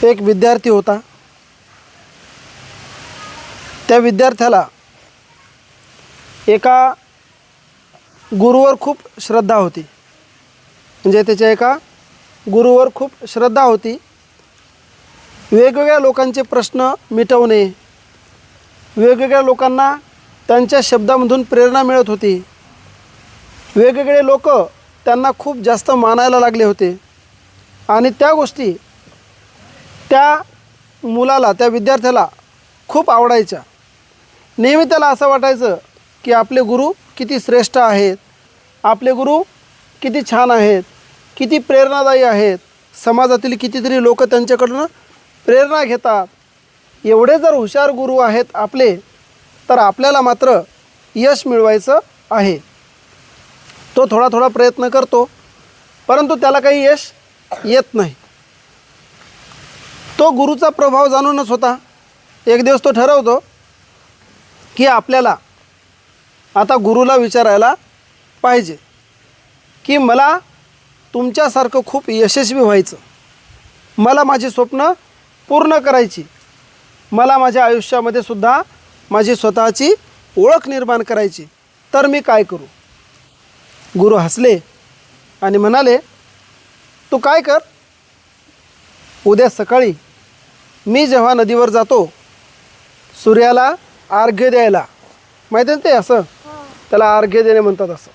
एक विद्यार्थी होता. त्या विद्यार्थ्याला एका गुरुवर खूप श्रद्धा होती. म्हणजे त्याच्या एका गुरुवर खूप श्रद्धा होती. वेगवेगळ्या लोकांचे प्रश्न मिटवणे, वेगवेगळ्या लोकांना त्यांच्या शब्दामधून प्रेरणा मिळत होती. वेगवेगळे लोक त्यांना खूप जास्त मानायला लागले होते. आणि त्या गोष्टी त्या मुलाला, त्या विद्यार्थ्याला खूप आवडायच्या. नेहमी त्याला असं वाटायचं की आपले गुरु किती श्रेष्ठ आहेत, आपले गुरु किती छान आहेत, किती प्रेरणादायी आहेत, समाजातील कितीतरी लोक त्यांच्याकडून प्रेरणा घेतात. एवढे जर हुशार गुरु आहेत आपले, तर आपल्याला मात्र यश मिळवायचं आहे. तो थोडा थोडा प्रयत्न करतो, परंतु त्याला काही यश येत नाही. तो गुरुचा प्रभाव जाणूनच होता. एक दिवस तो ठरवतो की आपल्याला आता गुरुला विचारायला पाहिजे की मला तुमच्यासारखं खूप यशस्वी व्हायचं, मला माझी स्वप्न पूर्ण करायची, मला माझ्या आयुष्यामध्ये सुद्धा माझी स्वतःची ओळख निर्माण करायची, तर मी काय करू. गुरु हसले आणि म्हणाले, तू काय कर, उद्या सकाळी मी जेव्हा नदीवर जातो सूर्याला अर्घ्य द्यायला, माहिती आहे ते असं त्याला अर्घ्य देणे म्हणतात असं,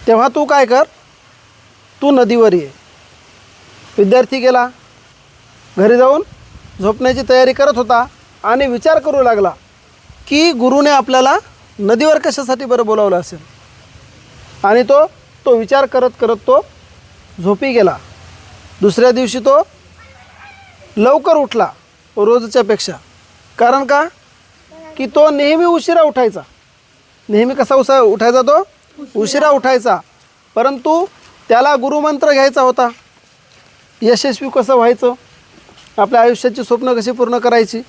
तेव्हा तू काय कर, तू नदीवर ये. विद्यार्थी गेला, घरी जाऊन झोपण्याची तयारी करत होता आणि विचार करू लागला की गुरुने आपल्याला नदीवर कशासाठी बरं बोलावलं असेल. आणि तो विचार करत करत तो झोपी गेला. दुसऱ्या दिवशी तो लवकर उठला रोजच्यापेक्षा. कारण का, की तो नेहमी उशिरा उठायचा. नेहमी कसा उठायचा, तो उशिरा उठायचा. परंतु त्याला गुरुमंत्र घ्यायचा होता, यशस्वी कसं व्हायचं, आपल्या आयुष्याची स्वप्न कशी पूर्ण करायची.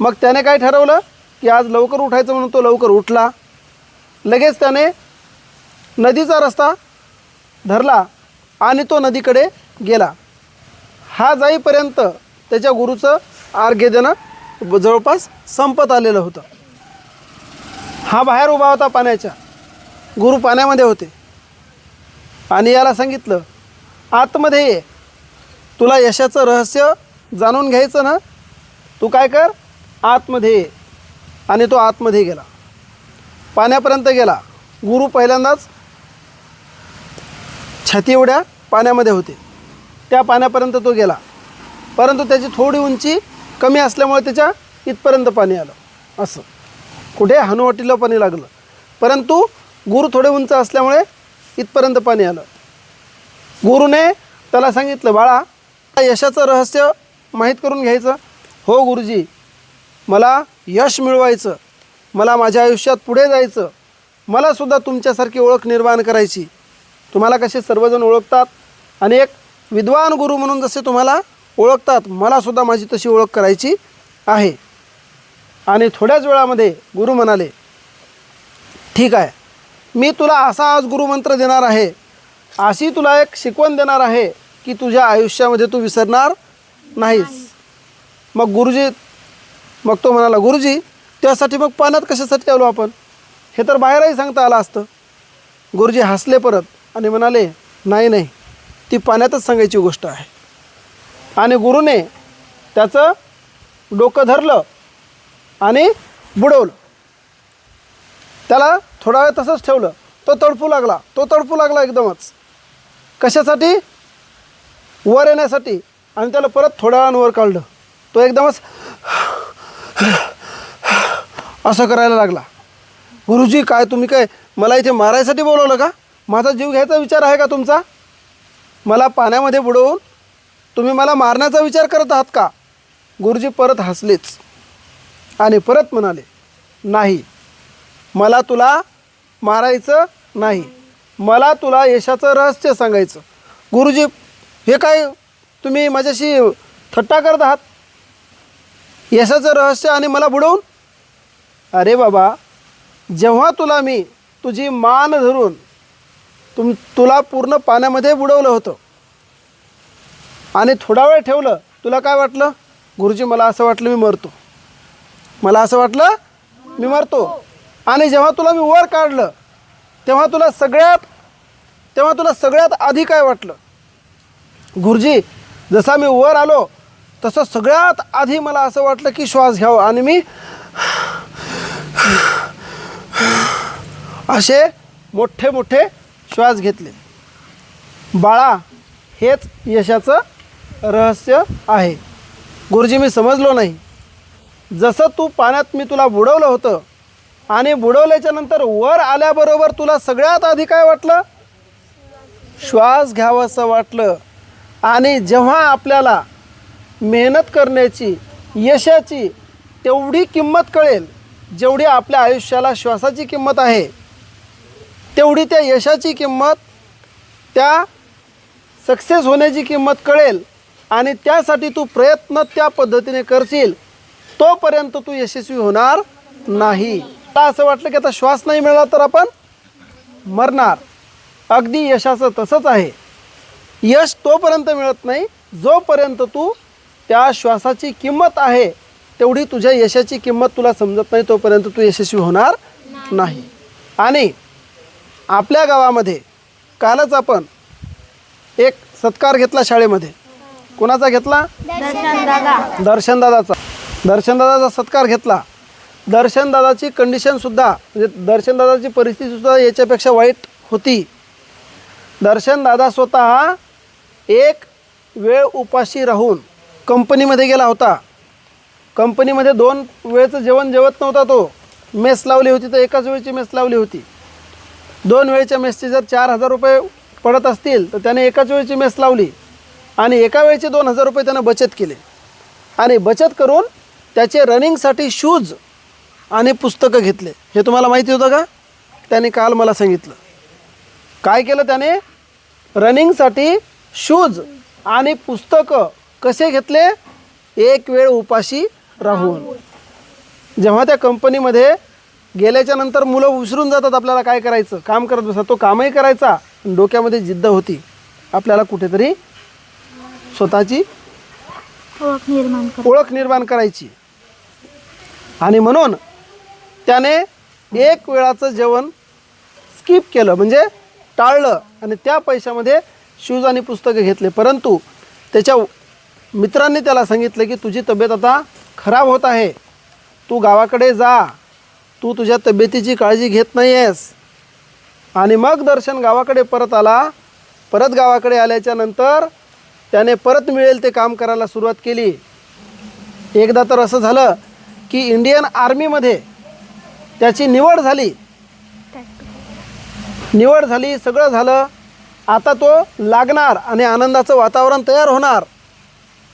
मग त्याने काय ठरवलं की आज लवकर उठायचं, म्हणून तो लवकर उठला. लगेच त्याने नदीचा रस्ता धरला आणि तो नदीकडे गेला. हा जाईपर्यंत त्याच्या गुरुचं अर्घ्य देणं जवळपास संपत आलेलं होतं. हा बाहेर उभा होता पाण्याच्या, गुरु पाण्यामध्ये होते आणि याला सांगितलं, आतमध्ये ये, तुला यशाचं रहस्य जाणून घ्यायचं ना, तू काय कर, आतमध्ये ये. आणि तो आतमध्ये गेला, पाण्यापर्यंत गेला. गुरु पहिल्यांदाच छाती एवढ्या पाण्यामध्ये होते, त्या पाण्यापर्यंत तो गेला. परंतु त्याची थोडी उंची कमी असल्यामुळे त्याच्या इथपर्यंत पाणी आलं. असं कुठे हनुवटीला पाणी लागलं, परंतु गुरु थोडे उंच असल्यामुळे इथपर्यंत पाणी आलं. गुरुने त्याला सांगितलं, बाळा, यशाचं रहस्य माहीत करून घ्यायचं. हो गुरुजी, मला यश मिळवायचं, मला माझ्या आयुष्यात पुढे जायचं, मलासुद्धा तुमच्यासारखी ओळख निर्माण करायची. तुम्हाला कसे सर्वजण ओळखतात आणि एक विद्वान गुरु म्हणून जसे तुम्हाला ओळखतात, मलासुद्धा माझी तशी ओळख करायची आहे. आणि थोड्याच वेळामध्ये गुरु म्हणाले, ठीक आहे, मी तुला असा आज गुरुमंत्र देणार आहे, अशी तुला एक शिकवण देणार आहे की तुझ्या आयुष्यामध्ये तू विसरणार नाहीस. मग तो म्हणाला, गुरुजी, त्यासाठी मग पाण्यात कशासाठी आलो आपण, हे तर बाहेरही सांगता आलं असतं. गुरुजी हसले परत आणि म्हणाले, नाही, ती पाण्यातच सांगायची गोष्ट आहे. आणि गुरुने त्याचं डोकं धरलं आणि बुडवलं. त्याला थोडा वेळ तसंच ठेवलं. तो तडफू लागला एकदमच. कशासाठी, वर येण्यासाठी. आणि त्याला परत थोड्या वेळानं वर काढलं. तो एकदमच असं करायला लागला. गुरुजी, काय तुम्ही काय मला इथे मारायसाठी बोलवलं का, माझा जीव घ्यायचा विचार आहे का तुमचा, मला पाण्यामध्ये बुडवून तुम्ही मला मारण्याचा विचार करत आहात का. गुरुजी परत हसलेच आणि परत म्हणाले, नाही, मला तुला मारायचं नाही, मला तुला यशाचं रहस्य सांगायचं. गुरुजी, हे काय तुम्ही माझ्याशी थट्टा करत आहात, यशाचं रहस्य आणि मला बुडवून. अरे बाबा, जेव्हा तुला मी तुझी मान धरून तुला पूर्ण पाण्यामध्ये बुडवलं होतं आणि थोडा वेळ ठेवलं तुला काय वाटलं? गुरुजी मला असं वाटलं मी मरतो, मला असं वाटलं मी मरतो. आणि जेव्हा तुला मी वर काढलं तेव्हा तुला सगळ्यात आधी काय वाटलं? गुरुजी जसा मी वर आलो तसं सगळ्यात आधी मला असं वाटलं की श्वास घ्यावा आणि मी असे मोठे मोठे श्वास घेतले. बाळा, हेच यशाचं रहस्य आहे. गुरुजी मी समजलो नाही. जसं तू पाण्यात मी तुला बुडवलं होतं आणि बुडवल्याच्या नंतर वर आल्याबरोबर तुला सगळ्यात आधी काय वाटलं? श्वास घ्यावंसं वाटलं. आणि जेव्हा आपल्याला मेहनत करण्याची, यशाची तेवढी किंमत कळेल जेवढी आपल्या आयुष्याला श्वासाची किंमत आहे, तेवढी त्या यशाची किंमत, त्या सक्सेस होण्याची किंमत कळेल आणि त्यासाठी तू प्रयत्न त्या पद्धतीने करशील, तोपर्यंत तू यशस्वी होणार नाही. मला असं वाटलं की आता श्वास नाही मिळाला तर आपण मरणार. अगदी यशाचं तसंच आहे. यश तोपर्यंत मिळत नाही जोपर्यंत तू त्या श्वासाची किंमत आहे तेवढी तुझ्या यशाची किंमत तुला समजत नाही, तोपर्यंत तू यशस्वी होणार नाही. आणि आपल्या गावामध्ये कालच आपण एक सत्कार घेतला शाळेमध्ये. कोणाचा घेतला? दर्शनदादाचा सत्कार घेतला. दर्शनदादाची कंडिशनसुद्धा, म्हणजे दर्शनदादाची परिस्थितीसुद्धा याच्यापेक्षा वाईट होती. दर्शनदादा स्वतः एक वेळ उपाशी राहून कंपनीमध्ये गेला होता. कंपनीमध्ये 2 वेळचं जेवण जेवत नव्हता तो. मेस लावली होती तर एकाच वेळची मेस लावली होती. 2 वेळच्या मेसचे जर 4,000 रुपये पडत असतील तर त्याने एकाच वेळची मेस लावली आणि एका वेळचे 2,000 रुपये त्यानं बचत केले. आणि बचत करून त्याचे रनिंगसाठी शूज आणि पुस्तकं घेतले. हे तुम्हाला माहिती होतं का? त्याने काल मला सांगितलं. काय केलं त्याने? रनिंगसाठी शूज आणि पुस्तकं कसे घेतले? एक वेळ उपाशी राहून. जेव्हा त्या कंपनीमध्ये गेल्याच्या नंतर मुलं विसरून जातात आपल्याला काय करायचं, काम करत बसतात. तो कामही करायचा, डोक्यामध्ये जिद्द होती आपल्याला कुठेतरी स्वतःची ओळख निर्माण करायची. आणि म्हणून त्याने एक वेळाचं जेवण स्किप केलं, म्हणजे टाळलं आणि त्या पैशामध्ये शूज आणि पुस्तकं घेतले. परंतु त्याच्या मित्रांनी त्याला सांगितलं की तुझी तब्येत आता खराब होत आहे, तू गावाकडे जा, तू तुझ्या तब्येतीची काळजी घेत नाही आहेस. आणि मग दर्शन गावाकडे परत आला. परत गावाकडे आल्याच्या नंतर त्याने परत मिळेल ते काम करायला सुरुवात केली. एकदा तर असं झालं की इंडियन आर्मीमध्ये त्याची निवड झाली, सगळं झालं. आता तो लागणार आणि आनंदाचं वातावरण तयार होणार.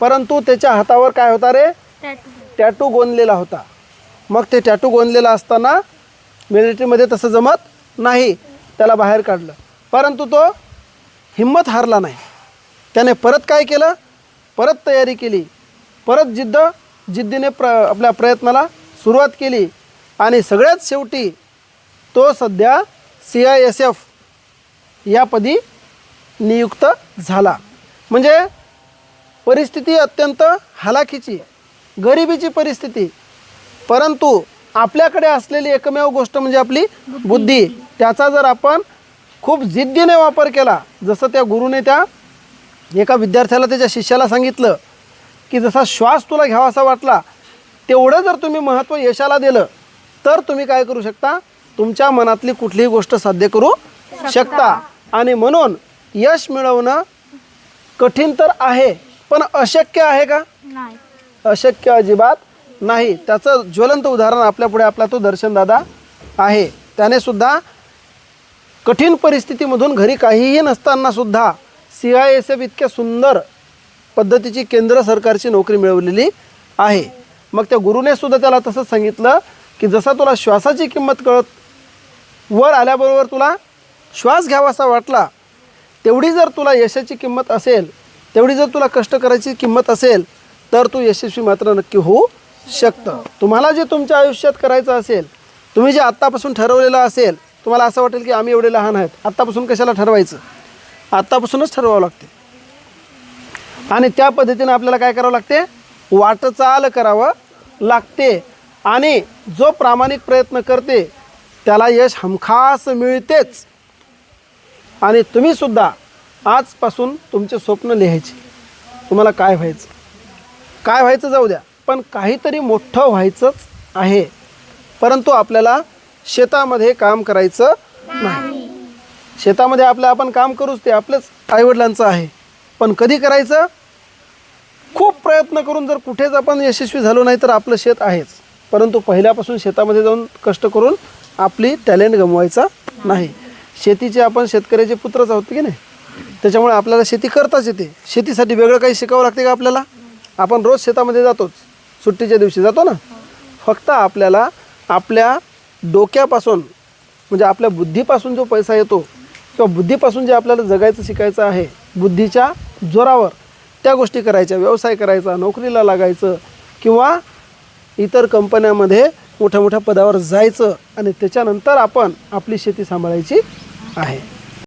परंतु त्याच्या हातावर काय होता रे? टॅटू गोंदलेला होता. मग ते टॅटू गोंदलेला असताना मिलिटरीमध्ये तसं जमत नाही, त्याला बाहेर काढलं. परंतु तो हिंमत हारला नाही. त्याने परत काय केलं? परत तयारी केली, परत जिद्दीने आपल्या प्रयत्नाला सुरुवात केली. आणि सगळ्यात शेवटी तो सध्या CISF या पदी नियुक्त झाला. म्हणजे परिस्थिती अत्यंत हलाखीची, गरिबीची परिस्थिती, परंतु आपल्याकडे असलेली एकमेव गोष्ट म्हणजे आपली बुद्धी. त्याचा जर आपण खूप जिद्दीने वापर केला, जसं त्या गुरुने त्या एका विद्यार्थ्याला त्याच्या शिष्याला सांगितलं की जसा श्वास तुला घ्यावासा वाटला तेवढं जर तुम्ही महत्त्व यशाला दिलं तर तुम्ही काय करू शकता? तुमच्या मनातली कुठलीही गोष्ट साध्य करू शकता. आणि म्हणून यश मिळवणं कठीण तर आहे, पण अशक्य आहे का? नाही, अशक्य अजिबात नाही. त्याचं ज्वलंत उदाहरण आपल्यापुढे आपला तो दर्शनदादा आहे. त्याने सुद्धा कठीण परिस्थितीमधून घरी काहीही नसतानासुद्धा CISF इतक्या सुंदर पद्धतीची केंद्र सरकारची नोकरी मिळवलेली आहे. मग त्या गुरुने सुद्धा त्याला तसंच सांगितलं की जसा तुला श्वासाची किंमत कळत वर आल्याबरोबर तुला श्वास घ्यावासा वाटला, तेवढी जर तुला यशाची किंमत असेल, तेवढी जर तुला कष्ट करायची किंमत असेल तर तू यशस्वी मात्र नक्की होऊ शकतं. तुम्हाला जे तुमच्या आयुष्यात करायचं असेल, तुम्ही जे आत्तापासून ठरवलेलं असेल, तुम्हाला असं वाटेल की आम्ही एवढे लहान आहेत, आत्तापासून कशाला ठरवायचं? आत्तापासूनच ठरवावं लागते. आणि त्या पद्धतीने आपल्याला काय करावं लागते, वाटचाल करावं लागते. आणि जो प्रामाणिक प्रयत्न करते त्याला यश हमखास मिळतेच. आणि तुम्हीसुद्धा आजपासून तुमचे स्वप्न लिहायचे. तुम्हाला काय व्हायचं जाऊ द्या, पण काहीतरी मोठं व्हायचंच आहे. परंतु आपल्याला शेतामध्ये काम करायचं नाही. शेतामध्ये आपण काम करूच, ते आपल्याच आईवडिलांचं आहे. पण कधी करायचं, खूप प्रयत्न करून जर कुठेच आपण यशस्वी झालो नाही तर आपलं शेत आहेच. परंतु पहिल्यापासून शेतामध्ये जाऊन कष्ट करून आपली टॅलेंट गमवायचा नाही. शेतीचे आपण शेतकऱ्याचे पुत्रच आहोत की नाही, त्याच्यामुळे आपल्याला शेती करताच येते. शेतीसाठी वेगळं काही शिकावं लागते का आपल्याला? आपण रोज शेतामध्ये जातोच, सुट्टीच्या दिवशी जातो ना. फक्त आपल्याला आपल्या डोक्यापासून म्हणजे आपल्या बुद्धीपासून जो पैसा येतो किंवा बुद्धीपासून जे आपल्याला जगायचं शिकायचं आहे, बुद्धीच्या जोरावर त्या गोष्टी करायच्या. व्यवसाय करायचा, नोकरीला लागायचं किंवा इतर कंपन्यामध्ये मोठ्या मोठ्या पदावर जायचं आणि त्याच्यानंतर आपण आपली शेती सांभाळायची आहे.